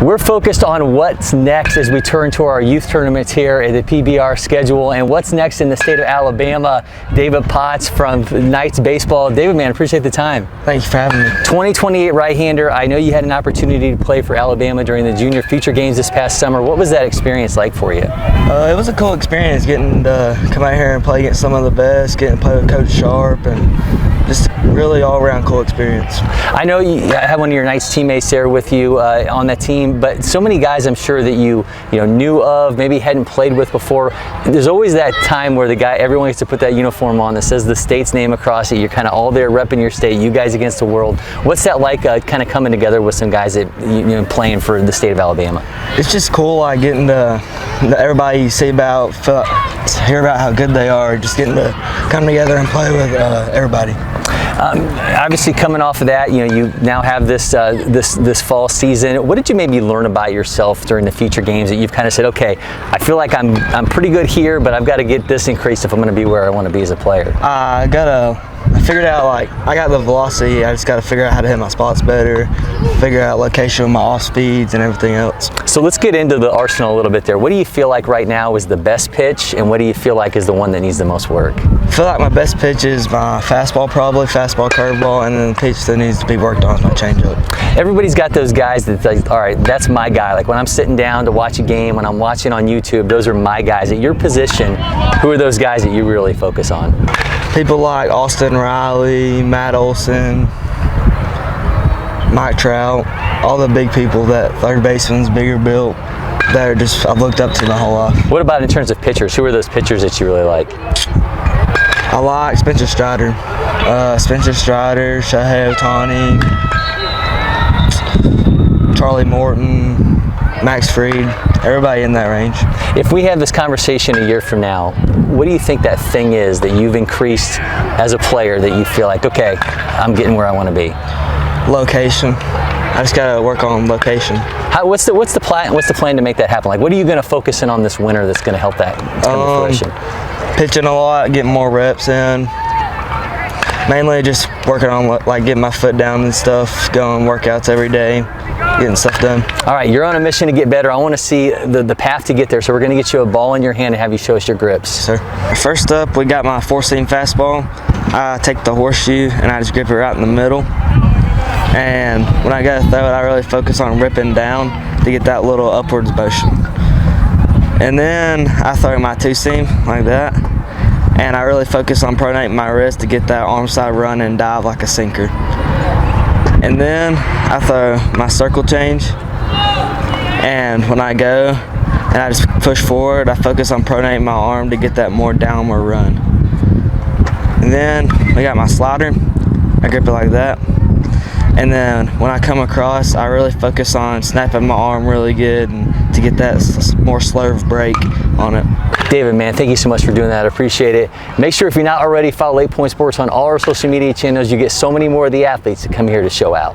We're focused on what's next as we turn to our youth tournaments here at the PBR schedule, and what's next in the state of Alabama. David Potts from Knights Baseball. David, man, appreciate the time. Thank you for having me. 2028 right-hander. I know you had an opportunity to play for Alabama during the Junior Future Games this past summer. What was that experience like for you? It was a cool experience getting to come out here and play against some of the best, getting to play with Coach Sharp, and just really all-around cool experience. I know you had one of your Knights teammates there with you on that team, but so many guys I'm sure that you knew of, maybe hadn't played with before. There's always that time where everyone gets to put that uniform on that says the state's name across it. You're kind of all there repping your state, you guys against the world. What's that like, kind of coming together with some guys that playing for the state of Alabama? It's just cool, like getting to everybody you see about, hear about how good they are, just getting to come together and play with everybody. Obviously, coming off of that, you now have this fall season. What did you maybe learn about yourself during the Future Games that you've kind of said, okay, I feel like I'm pretty good here, but I've got to get this increased if I'm going to be where I want to be as a player? I figured out, like, I got the velocity. I just got to figure out how to hit my spots better, figure out location of my off speeds and everything else. So let's get into the arsenal a little bit there. What do you feel like right now is the best pitch, and what do you feel like is the one that needs the most work? I feel like my best pitch is my fastball, probably fastball, curveball, and then the pitch that needs to be worked on is my changeup. Everybody's got those guys that like, all right, that's my guy. Like when I'm sitting down to watch a game, when I'm watching on YouTube, those are my guys. At your position, who are those guys that you really focus on? People like Austin Riley, Matt Olson, Mike Trout, all the big people, that third baseman's bigger built, that are just I've looked up to my whole life. What about in terms of pitchers? Who are those pitchers that you really like? I like Spencer Strider, Shohei Ohtani, Charlie Morton, Max Fried, everybody in that range. If we have this conversation a year from now, what do you think that thing is that you've increased as a player that you feel like, okay, I'm getting where I want to be? Location. I just got to work on location. What's the plan to make that happen? Like, what are you going to focus in on this winter that's going to help that come to fruition? Pitching a lot, getting more reps in. Mainly just working on like getting my foot down and stuff, going workouts every day, getting stuff done. All right, you're on a mission to get better. I want to see the path to get there, so we're going to get you a ball in your hand and have you show us your grips. Sir. First up, we got my 4-seam fastball. I take the horseshoe and I just grip it right in the middle. And when I go to throw it, I really focus on ripping down to get that little upwards motion. And then I throw my 2-seam like that. And I really focus on pronating my wrist to get that arm side run and dive like a sinker. And then I throw my circle change. And when I go and I just push forward, I focus on pronating my arm to get that more downward run. And then we got my slider. I grip it like that. And then when I come across, I really focus on snapping my arm really good and to get that more slurve break on it. David, man, thank you so much for doing that. I appreciate it. Make sure if you're not already, follow LakePoint Sports on all our social media channels. You get so many more of the athletes that come here to show out.